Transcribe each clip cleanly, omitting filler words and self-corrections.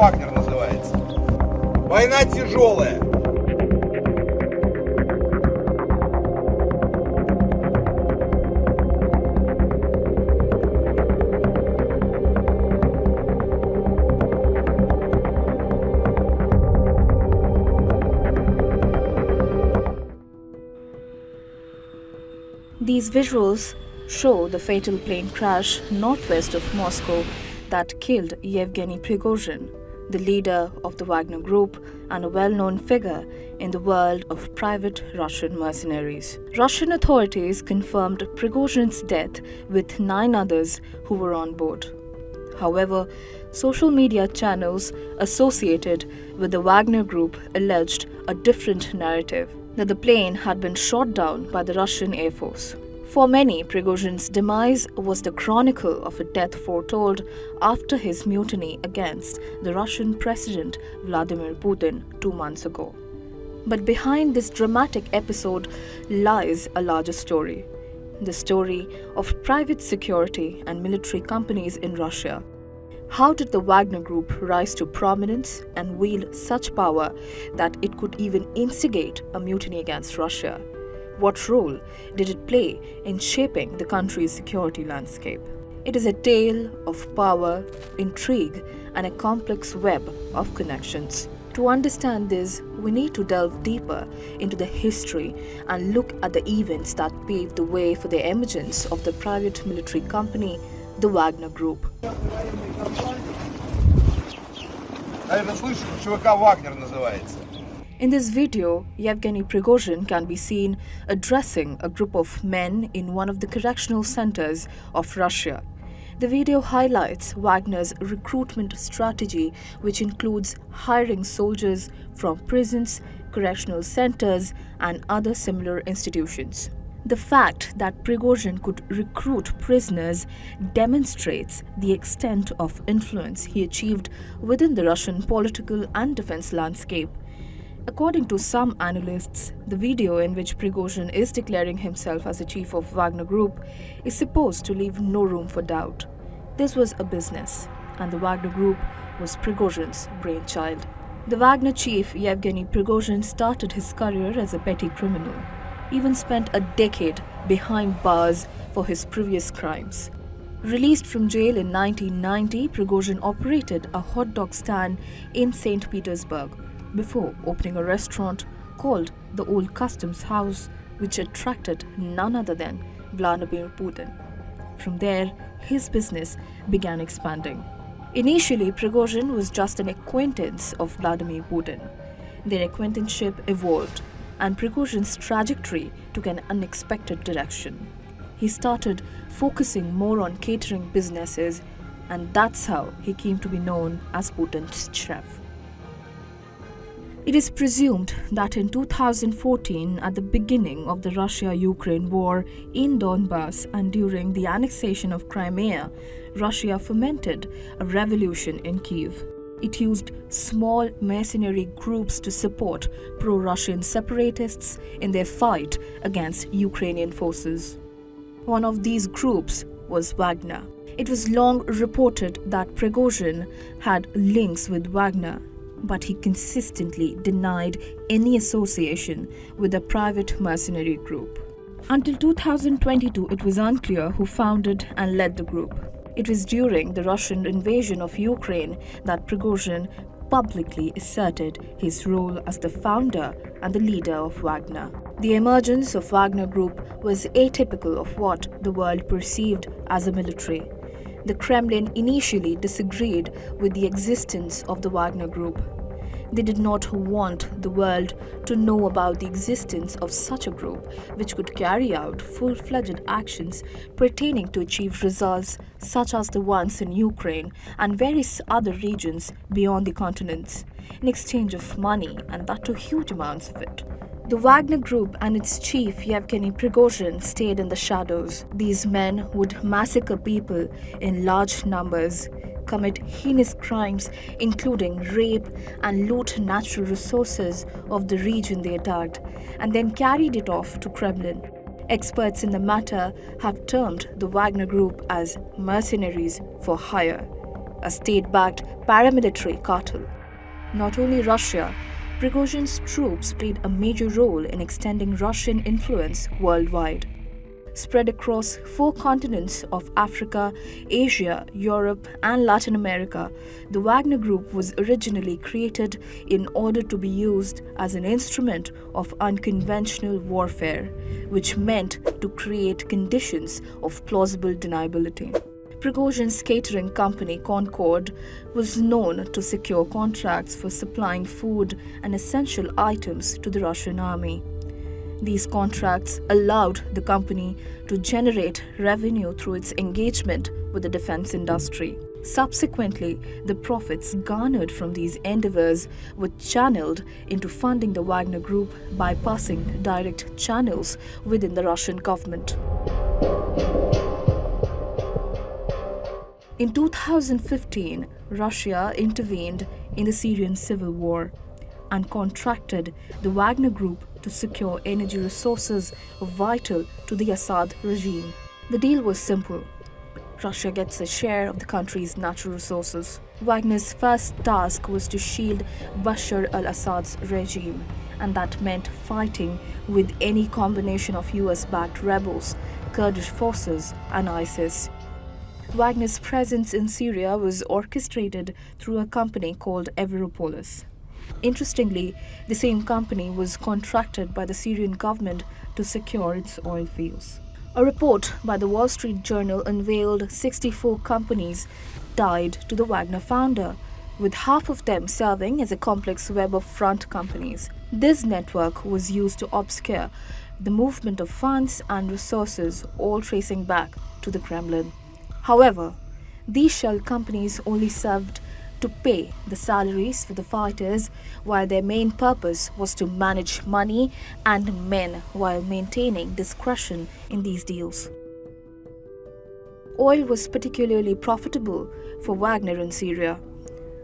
Wagner называется. Война тяжелая. These visuals show the fatal plane crash northwest of Moscow that killed Yevgeny Prigozhin, the leader of the Wagner Group and a well-known figure in the world of private Russian mercenaries. Russian authorities confirmed Prigozhin's death with 9 others who were on board. However, social media channels associated with the Wagner Group alleged a different narrative, that the plane had been shot down by the Russian Air Force. For many, Prigozhin's demise was the chronicle of a death foretold after his mutiny against the Russian President Vladimir Putin 2 months ago. But behind this dramatic episode lies a larger story. The story of private security and military companies in Russia. How did the Wagner Group rise to prominence and wield such power that it could even instigate a mutiny against Russia? What role did it play in shaping the country's security landscape? It is a tale of power, intrigue, and a complex web of connections. To understand this, we need to delve deeper into the history and look at the events that paved the way for the emergence of the private military company, the Wagner Group. Наверное, слышали, ЧВК Вагнер называется. In this video, Yevgeny Prigozhin can be seen addressing a group of men in one of the correctional centers of Russia. The video highlights Wagner's recruitment strategy, which includes hiring soldiers from prisons, correctional centers, and other similar institutions. The fact that Prigozhin could recruit prisoners demonstrates the extent of influence he achieved within the Russian political and defense landscape. According to some analysts, the video in which Prigozhin is declaring himself as the chief of Wagner Group is supposed to leave no room for doubt. This was a business, and the Wagner Group was Prigozhin's brainchild. The Wagner chief Yevgeny Prigozhin started his career as a petty criminal, even spent a decade behind bars for his previous crimes. Released from jail in 1990, Prigozhin operated a hot dog stand in St. Petersburg before opening a restaurant called the Old Customs House, which attracted none other than Vladimir Putin. From there, his business began expanding. Initially, Prigozhin was just an acquaintance of Vladimir Putin. Their acquaintanceship evolved, and Prigozhin's trajectory took an unexpected direction. He started focusing more on catering businesses, and that's how he came to be known as Putin's chef. It is presumed that in 2014, at the beginning of the Russia-Ukraine war in Donbass and during the annexation of Crimea, Russia fomented a revolution in Kyiv. It used small mercenary groups to support pro-Russian separatists in their fight against Ukrainian forces. One of these groups was Wagner. It was long reported that Prigozhin had links with Wagner, but he consistently denied any association with the private mercenary group. Until 2022, it was unclear who founded and led the group. It was during the Russian invasion of Ukraine that Prigozhin publicly asserted his role as the founder and the leader of Wagner. The emergence of Wagner Group was atypical of what the world perceived as a military. The Kremlin initially disagreed with the existence of the Wagner Group. They did not want the world to know about the existence of such a group, which could carry out full-fledged actions pertaining to achieve results such as the ones in Ukraine and various other regions beyond the continents, in exchange of money, and that too huge amounts of it. The Wagner Group and its chief Yevgeny Prigozhin stayed in the shadows. These men would massacre people in large numbers, commit heinous crimes including rape and loot natural resources of the region they attacked, and then carried it off to Kremlin. Experts in the matter have termed the Wagner Group as mercenaries for hire, a state-backed paramilitary cartel. Not only Russia, Prigozhin's troops played a major role in extending Russian influence worldwide. Spread across 4 continents of Africa, Asia, Europe, and Latin America, the Wagner Group was originally created in order to be used as an instrument of unconventional warfare, which meant to create conditions of plausible deniability. Prigozhin's catering company Concord was known to secure contracts for supplying food and essential items to the Russian army. These contracts allowed the company to generate revenue through its engagement with the defense industry. Subsequently, the profits garnered from these endeavors were channeled into funding the Wagner Group, bypassing direct channels within the Russian government. In 2015, Russia intervened in the Syrian civil war and contracted the Wagner Group to secure energy resources vital to the Assad regime. The deal was simple. Russia gets a share of the country's natural resources. Wagner's first task was to shield Bashar al-Assad's regime, and that meant fighting with any combination of US-backed rebels, Kurdish forces, and ISIS. Wagner's presence in Syria was orchestrated through a company called Everopolis. Interestingly, the same company was contracted by the Syrian government to secure its oil fields. A report by the Wall Street Journal unveiled 64 companies tied to the Wagner founder, with half of them serving as a complex web of front companies. This network was used to obscure the movement of funds and resources, all tracing back to the Kremlin. However, these shell companies only served to pay the salaries for the fighters, while their main purpose was to manage money and men while maintaining discretion in these deals. Oil was particularly profitable for Wagner in Syria.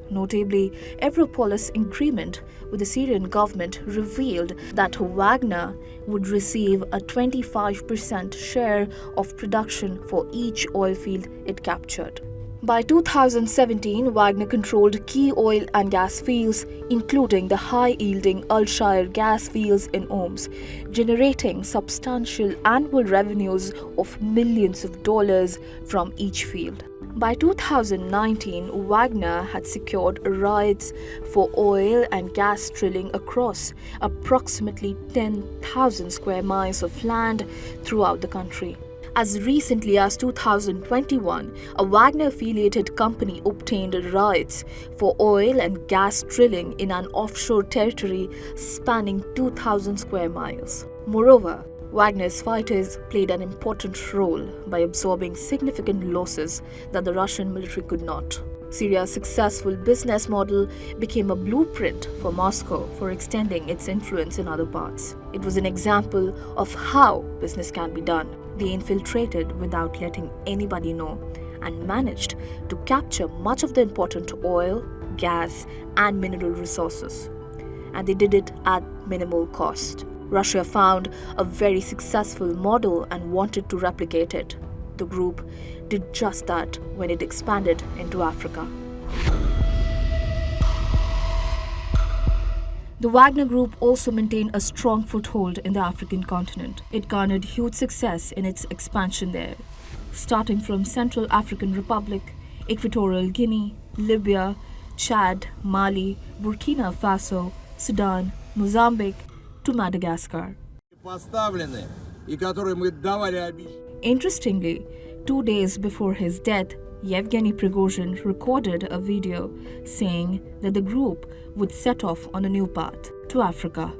Notably, Everopolis' agreement with the Syrian government revealed that Wagner would receive a 25% share of production for each oil field it captured. By 2017, Wagner controlled key oil and gas fields, including the high-yielding Al-Shire gas fields in Oms, generating substantial annual revenues of millions of dollars from each field. By 2019, Wagner had secured rights for oil and gas drilling across approximately 10,000 square miles of land throughout the country. As recently as 2021, a Wagner-affiliated company obtained rights for oil and gas drilling in an offshore territory spanning 2,000 square miles. Moreover, Wagner's fighters played an important role by absorbing significant losses that the Russian military could not. Syria's successful business model became a blueprint for Moscow for extending its influence in other parts. It was an example of how business can be done. They infiltrated without letting anybody know and managed to capture much of the important oil, gas, and mineral resources. And they did it at minimal cost. Russia found a very successful model and wanted to replicate it. The group did just that when it expanded into Africa. The Wagner Group also maintained a strong foothold in the African continent. It garnered huge success in its expansion there, starting from Central African Republic, Equatorial Guinea, Libya, Chad, Mali, Burkina Faso, Sudan, Mozambique, to Madagascar. Interestingly, 2 days before his death, Yevgeny Prigozhin recorded a video saying that the group would set off on a new path to Africa.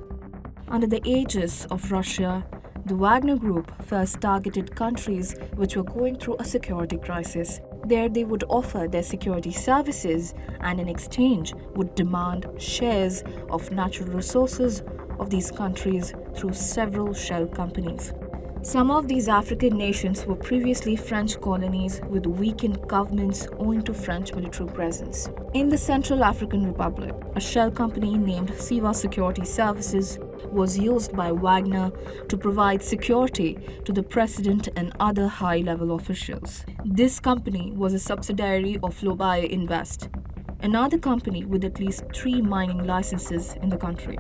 Under the aegis of Russia, the Wagner Group first targeted countries which were going through a security crisis. There they would offer their security services and in exchange would demand shares of natural resources of these countries through several shell companies. Some of these African nations were previously French colonies with weakened governments owing to French military presence. In the Central African Republic, a shell company named Siva Security Services was used by Wagner to provide security to the president and other high-level officials. This company was a subsidiary of Lobaya Invest, another company with at least 3 mining licenses in the country.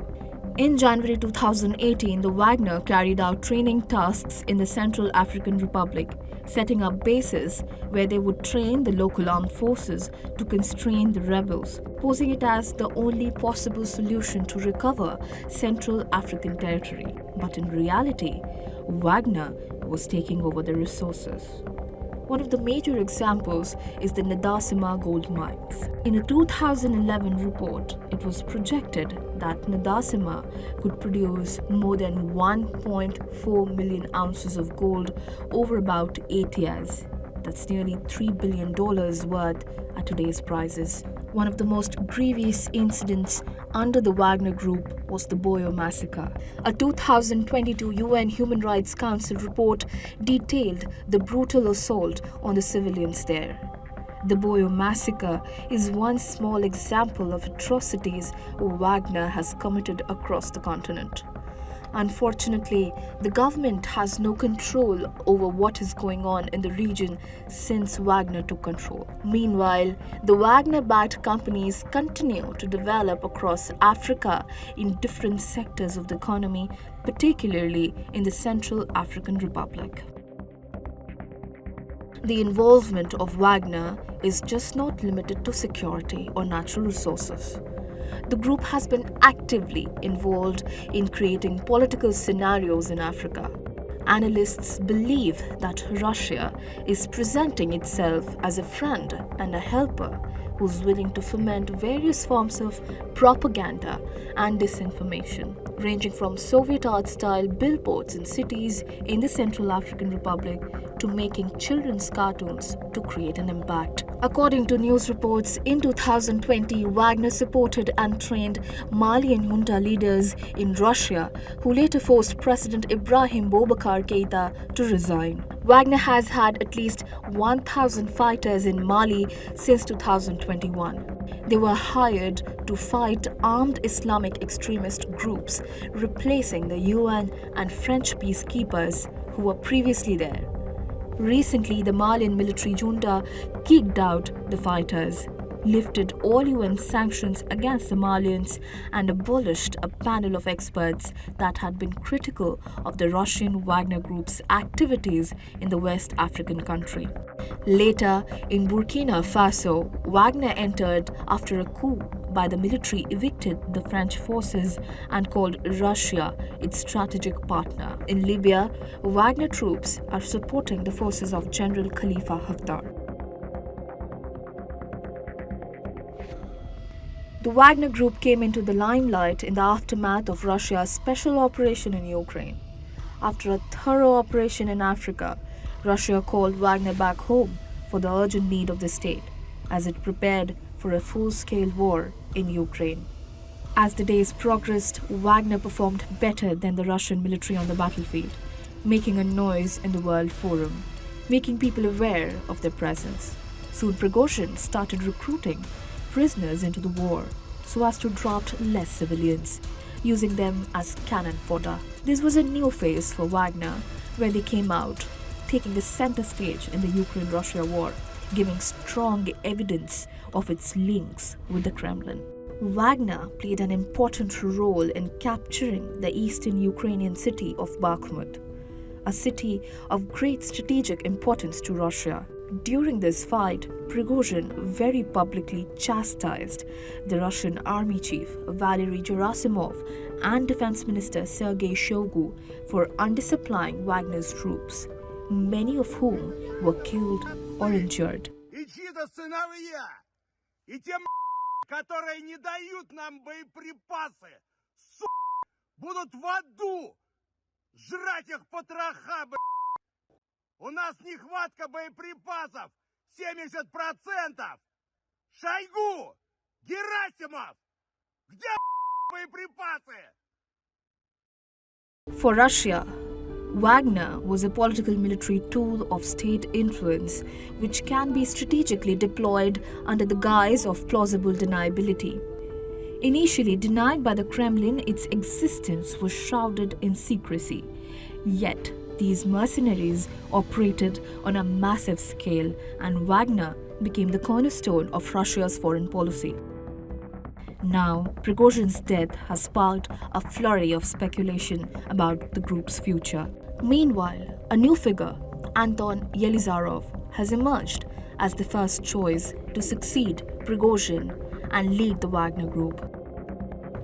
In January 2018, the Wagner carried out training tasks in the Central African Republic, setting up bases where they would train the local armed forces to constrain the rebels, posing it as the only possible solution to recover Central African territory. But in reality, Wagner was taking over the resources. One of the major examples is the Nadasima gold mines. In a 2011 report, it was projected that Nadasima could produce more than 1.4 million ounces of gold over about 8 years. That's nearly $3 billion worth at today's prices. One of the most grievous incidents under the Wagner Group was the Boyo massacre. A 2022 UN Human Rights Council report detailed the brutal assault on the civilians there. The Boyo massacre is one small example of atrocities Wagner has committed across the continent. Unfortunately, the government has no control over what is going on in the region since Wagner took control. Meanwhile, the Wagner-backed companies continue to develop across Africa in different sectors of the economy, particularly in the Central African Republic. The involvement of Wagner is just not limited to security or natural resources. The group has been actively involved in creating political scenarios in Africa. Analysts believe that Russia is presenting itself as a friend and a helper who's willing to foment various forms of propaganda and disinformation, ranging from Soviet art-style billboards in cities in the Central African Republic to making children's cartoons to create an impact. According to news reports, in 2020, Wagner supported and trained Malian junta leaders in Russia who later forced President Ibrahim Boubacar Keïta to resign. Wagner has had at least 1,000 fighters in Mali since 2021. They were hired to fight armed Islamic extremist groups, replacing the UN and French peacekeepers who were previously there. Recently, the Malian military junta kicked out the fighters, lifted all UN sanctions against the Malians, and abolished a panel of experts that had been critical of the Russian Wagner Group's activities in the West African country. Later, in Burkina Faso, Wagner entered after a coup by the military evicted the French forces and called Russia its strategic partner. In Libya, Wagner troops are supporting the forces of General Khalifa Haftar. The Wagner Group came into the limelight in the aftermath of Russia's special operation in Ukraine. After a thorough operation in Africa, Russia called Wagner back home for the urgent need of the state, as it prepared for a full-scale war in Ukraine. As the days progressed, Wagner performed better than the Russian military on the battlefield, making a noise in the World Forum, making people aware of their presence. Soon Prigozhin started recruiting prisoners into the war so as to draft less civilians, using them as cannon fodder. This was a new phase for Wagner, where they came out, taking the center stage in the Ukraine-Russia war, giving strong evidence of its links with the Kremlin. Wagner played an important role in capturing the eastern Ukrainian city of Bakhmut, a city of great strategic importance to Russia. During this fight, Prigozhin very publicly chastised the Russian army chief Valery Gerasimov and Defense Minister Sergei Shoigu for undersupplying Wagner's troops, many of whom were killed or injured. Которые не дают нам боеприпасы, будут в аду жрать их потроха, У нас нехватка боеприпасов 70%. Шойгу, Герасимов, где боеприпасы? For Russia, Wagner was a political military tool of state influence which can be strategically deployed under the guise of plausible deniability. Initially denied by the Kremlin, its existence was shrouded in secrecy. Yet, these mercenaries operated on a massive scale, and Wagner became the cornerstone of Russia's foreign policy. Now, Prigozhin's death has sparked a flurry of speculation about the group's future. Meanwhile, a new figure, Anton Yelizarov, has emerged as the first choice to succeed Prigozhin and lead the Wagner Group.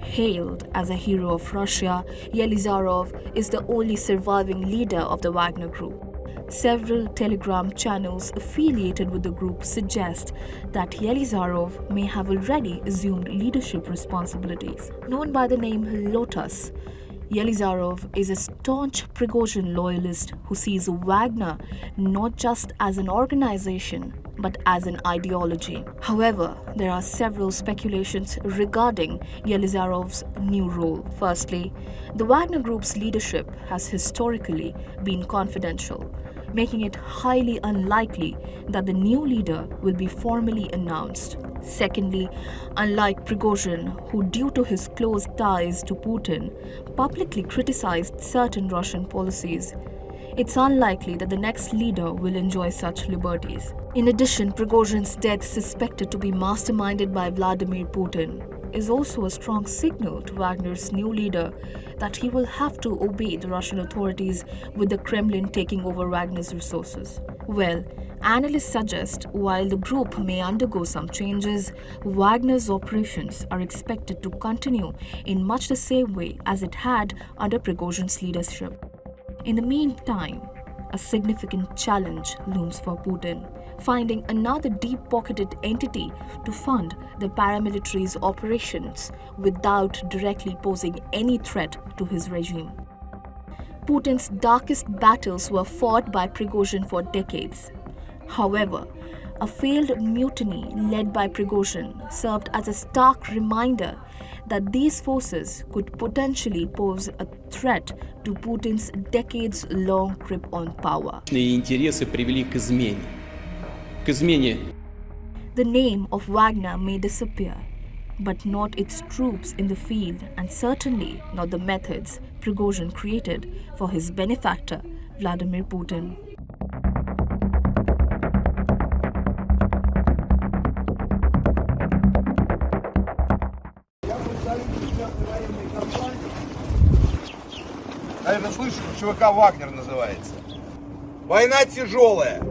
Hailed as a hero of Russia, Yelizarov is the only surviving leader of the Wagner Group. Several Telegram channels affiliated with the group suggest that Yelizarov may have already assumed leadership responsibilities. Known by the name Lotus, Yelizarov is a staunch Prigozhin loyalist who sees Wagner not just as an organization but as an ideology. However, there are several speculations regarding Yelizarov's new role. Firstly, the Wagner Group's leadership has historically been confidential, making it highly unlikely that the new leader will be formally announced. Secondly, unlike Prigozhin, who due to his close ties to Putin, publicly criticized certain Russian policies, it's unlikely that the next leader will enjoy such liberties. In addition, Prigozhin's death, suspected to be masterminded by Vladimir Putin, is also a strong signal to Wagner's new leader that he will have to obey the Russian authorities, with the Kremlin taking over Wagner's resources. Well, analysts suggest while the group may undergo some changes, Wagner's operations are expected to continue in much the same way as it had under Prigozhin's leadership. In the meantime, a significant challenge looms for Putin, finding another deep-pocketed entity to fund the paramilitary's operations without directly posing any threat to his regime. Putin's darkest battles were fought by Prigozhin for decades. However, a failed mutiny led by Prigozhin served as a stark reminder that these forces could potentially pose a threat to Putin's decades-long grip on power. Интересы привели к измене. К измене. The name of Wagner may disappear, but not its troops in the field, and certainly not the methods Prigozhin created for his benefactor, Vladimir Putin. Наверное, слышишь, ЧВК «Вагнер» называется. Война тяжелая.